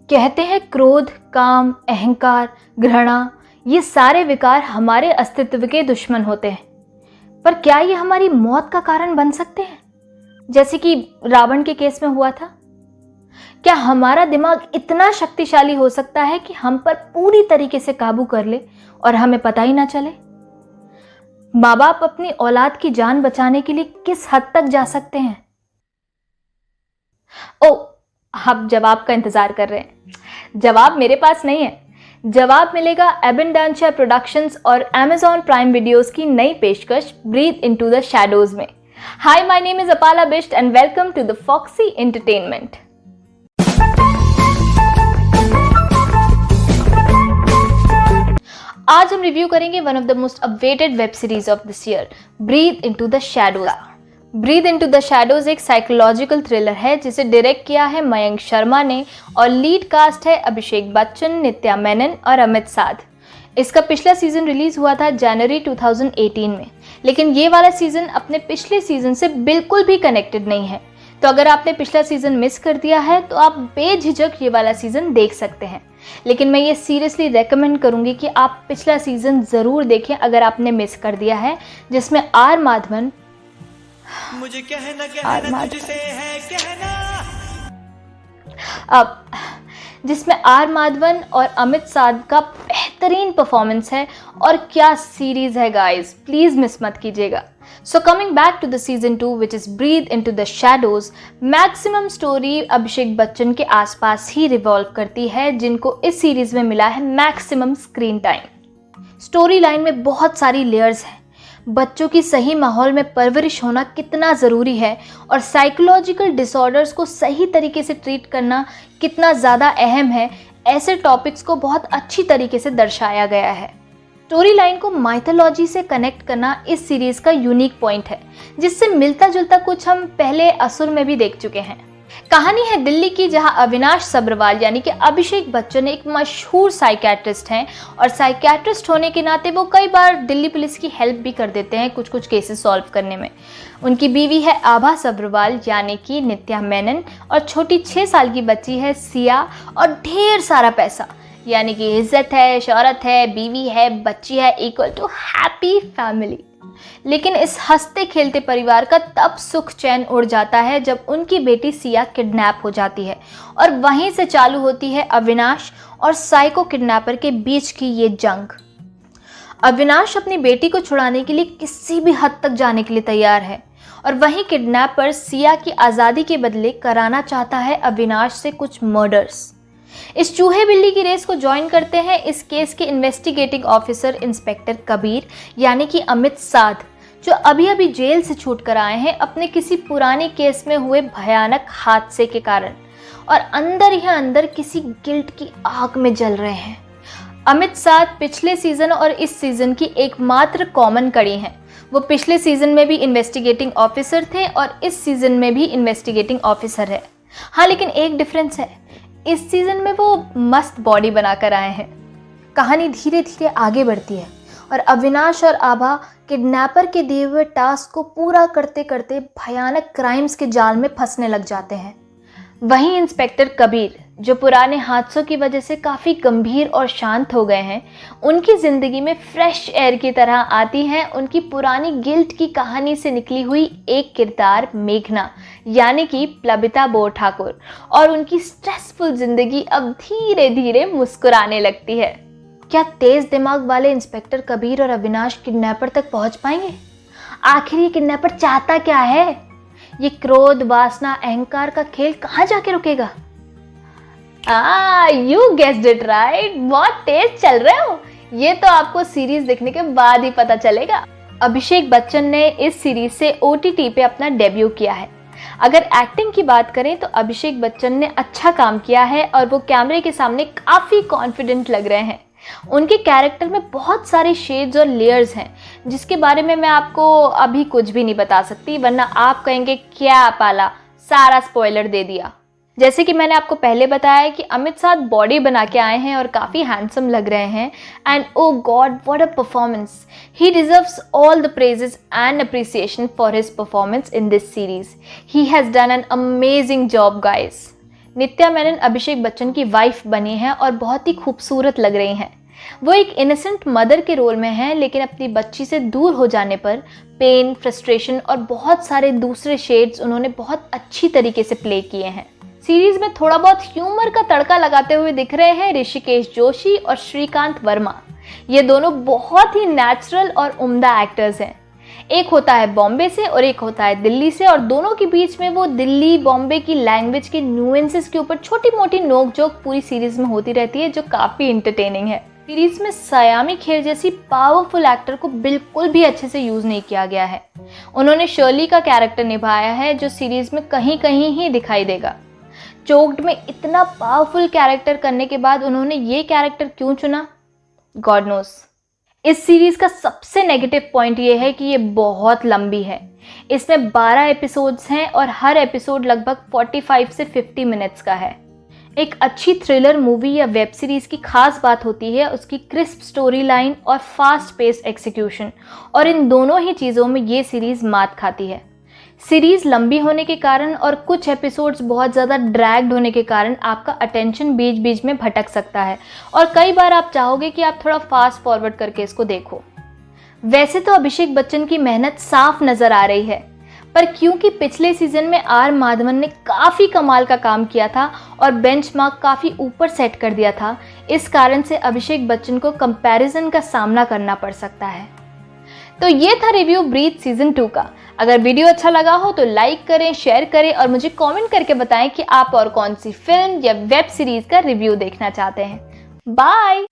कहते हैं क्रोध, काम, अहंकार, घृणा ये सारे विकार हमारे अस्तित्व के दुश्मन होते हैं। पर क्या ये हमारी मौत का कारण बन सकते हैं, जैसे कि रावण के केस में हुआ था? क्या हमारा दिमाग इतना शक्तिशाली हो सकता है कि हम पर पूरी तरीके से काबू कर ले और हमें पता ही ना चले? माँ बाप अपनी औलाद की जान बचाने के लिए किस हद तक जा सकते हैं? आप जवाब का इंतजार कर रहे हैं। जवाब मेरे पास नहीं है। जवाब मिलेगा एबंडेंशिया प्रोडक्शंस और Amazon प्राइम वीडियोस की नई पेशकश ब्रीथ इनटू द शैडोज में। Hi, my name is Apala Bisht and welcome to the Foxy entertainment. आज हम रिव्यू करेंगे one of the most awaited web series of this year, breathe into the shadows. Breathe into the shadows एक psychological thriller है जिसे direct किया है मयंक शर्मा ने और लीड कास्ट है अभिषेक बच्चन, नित्या मेनन और अमित साध। इसका पिछला सीजन रिलीज हुआ था जनवरी 2018 में, लेकिन ये वाला सीजन अपने पिछले सीजन से बिल्कुल भी कनेक्टेड नहीं है। तो अगर आपने पिछला सीजन मिस कर दिया है तो आप बेझिझक ये वाला सीजन देख सकते हैं, लेकिन मैं ये सीरियसली रेकमेंड करूंगी कि आप पिछला सीजन ज़रूर देखें अगर आपने मिस कर दिया है, जिसमें आर माधवन मुझे कहना तुझसे है कहना, अब जिसमें आर माधवन और अमित साध का बेहतरीन परफॉर्मेंस है। और क्या सीरीज है गाइस, प्लीज मिस मत कीजिएगा। So coming back to the season 2 which is breathe into the shadows, maximum story Abhishek Bachchan के आसपास ही रिवॉल्व करती है, जिनको इस सीरीज में मिला है maximum screen time. Story line में बहुत सारी लेयर्स हैं। बच्चों की सही माहौल में परवरिश होना कितना ज़रूरी है और साइकोलॉजिकल डिसऑर्डर्स को सही तरीके से ट्रीट करना कितना ज़्यादा अहम है, ऐसे टॉपिक्स को बहुत अच्छी तरीके से दर्शाया गया है। स्टोरी लाइन को माइथोलॉजी से कनेक्ट करना इस सीरीज़ का यूनिक पॉइंट है, जिससे मिलता जुलता कुछ हम पहले असुर में भी देख चुके हैं। कहानी है दिल्ली की, जहां अविनाश सब्रवाल यानी कि अभिषेक बच्चन एक मशहूर साइकियाट्रिस्ट हैं और साइकियाट्रिस्ट होने के नाते वो कई बार दिल्ली पुलिस की हेल्प भी कर देते हैं कुछ केसेस सॉल्व करने में। उनकी बीवी है आभा सब्रवाल यानी कि नित्या मेनन और छोटी 6 साल की बच्ची है सिया और ढेर सारा पैसा यानी कि इज्जत है, शोहरत है, बीवी है, बच्ची है, इक्वल टू हैप्पी फैमिली। लेकिन इस हंसते खेलते परिवार का तब सुख चैन उड़ जाता है जब उनकी बेटी सिया किडनैप हो जाती है और वहीं से चालू होती है अविनाश और साइको किडनैपर के बीच की ये जंग। अविनाश अपनी बेटी को छुड़ाने के लिए किसी भी हद तक जाने के लिए तैयार है और वहीं किडनैपर सिया की आज़ादी के बदले कराना चाहता है अविनाश से कुछ मर्डर्स। इस चूहे बिल्ली की रेस को ज्वाइन करते हैं इस केस के इन्वेस्टिगेटिंग ऑफिसर इंस्पेक्टर कबीर यानी कि अमित साध, जो अभी अभी जेल से छूट कर आए हैं अपने किसी पुराने केस में हुए भयानक हादसे के कारण और अंदर ही अंदर किसी गिल्ट की आग में जल रहे हैं। अमित साध पिछले सीजन और इस सीजन की एकमात्र कॉमन कड़ी हैं। वो पिछले सीजन में भी इन्वेस्टिगेटिंग ऑफिसर थे और इस सीजन में भी इन्वेस्टिगेटिंग ऑफिसर है। हाँ, लेकिन एक डिफरेंस है, इस सीजन में वो मस्त बॉडी बनाकर आए हैं। कहानी धीरे धीरे आगे बढ़ती है और अविनाश और आभा किडनैपर के दिए हुए टास्क को पूरा करते करते भयानक क्राइम्स के जाल में फंसने लग जाते हैं। वहीं इंस्पेक्टर कबीर, जो पुराने हादसों की वजह से काफ़ी गंभीर और शांत हो गए हैं, उनकी ज़िंदगी में फ्रेश एयर की तरह आती हैं उनकी पुरानी गिल्ट की कहानी से निकली हुई एक किरदार मेघना यानी कि प्लबिता बोर ठाकुर, और उनकी स्ट्रेसफुल ज़िंदगी अब धीरे धीरे मुस्कुराने लगती है। क्या तेज़ दिमाग वाले इंस्पेक्टर कबीर और अविनाश किडनैपर तक पहुंच पाएंगे? आखिर ये किडनैपर चाहता क्या है? ये क्रोध, वासना, अहंकार का खेल कहाँ जाके रुकेगा? यू गेस्ड इट राइट, बहुत तेज चल रहे हो। ये तो आपको सीरीज देखने के बाद ही पता चलेगा। अभिषेक बच्चन ने इस सीरीज से OTT पे अपना डेब्यू किया है। अगर एक्टिंग की बात करें तो अभिषेक बच्चन ने अच्छा काम किया है और वो कैमरे के सामने काफ़ी कॉन्फिडेंट लग रहे हैं। उनके कैरेक्टर में बहुत सारे शेड्स और लेयर्स हैं, जिसके बारे में मैं आपको अभी कुछ भी नहीं बता सकती, वरना आप कहेंगे क्या पाला, सारा स्पॉइलर दे दिया। जैसे कि मैंने आपको पहले बताया कि अमित साध बॉडी बना के आए हैं और काफ़ी हैंडसम लग रहे हैं and oh god what a performance. He deserves all the praises and appreciation for his performance in this series. He has done an amazing job guys. Nithya Menen Abhishek Bachchan की वाइफ बनी हैं और बहुत ही खूबसूरत लग रही हैं। वो एक इनोसेंट मदर के रोल में हैं, लेकिन अपनी बच्ची से दूर हो जाने पर पेन, फ्रस्ट्रेशन और बहुत सारे दूसरे शेड्स उन्होंने बहुत अच्छी तरीके से प्ले किए हैं। सीरीज में थोड़ा बहुत ह्यूमर का तड़का लगाते हुए दिख रहे हैं ऋषिकेश जोशी और श्रीकांत वर्मा। ये दोनों बहुत ही नेचुरल और उम्दा एक्टर्स हैं। एक होता है बॉम्बे से और एक होता है दिल्ली से, और दोनों के बीच में वो दिल्ली बॉम्बे की लैंग्वेज के न्यूएंसेस के ऊपर छोटी मोटी नोक-झोंक पूरी सीरीज में होती रहती है, जो काफी इंटरटेनिंग है। सीरीज में सयामी खेर जैसी पावरफुल एक्टर को बिल्कुल भी अच्छे से यूज नहीं किया गया है। उन्होंने शर्ली का कैरेक्टर निभाया है, जो सीरीज में कहीं कहीं ही दिखाई देगा। चोक्ड में इतना पावरफुल कैरेक्टर करने के बाद उन्होंने ये कैरेक्टर क्यों चुना, गॉड नोस। इस सीरीज का सबसे नेगेटिव पॉइंट ये है कि ये बहुत लंबी है। इसमें 12 एपिसोड्स हैं और हर एपिसोड लगभग 45 से 50 मिनट्स का है। एक अच्छी थ्रिलर मूवी या वेब सीरीज की खास बात होती है उसकी क्रिस्प स्टोरी लाइन और फास्ट पेस्ड एग्जीक्यूशन, और इन दोनों ही चीज़ों में ये सीरीज मात खाती है। सीरीज लंबी होने के कारण और कुछ एपिसोड्स बहुत ज़्यादा ड्रैग्ड होने के कारण आपका अटेंशन बीच बीच में भटक सकता है और कई बार आप चाहोगे कि आप थोड़ा फास्ट फॉरवर्ड करके इसको देखो। वैसे तो अभिषेक बच्चन की मेहनत साफ नज़र आ रही है, पर क्योंकि पिछले सीजन में आर माधवन ने काफ़ी कमाल का काम किया था और बेंचमार्क काफ़ी ऊपर सेट कर दिया था, इस कारण से अभिषेक बच्चन को कंपैरिजन का सामना करना पड़ सकता है। तो ये था रिव्यू ब्रीथ सीजन 2 का। अगर वीडियो अच्छा लगा हो तो लाइक करें, शेयर करें और मुझे कमेंट करके बताएं कि आप और कौन सी फिल्म या वेब सीरीज का रिव्यू देखना चाहते हैं। बाय।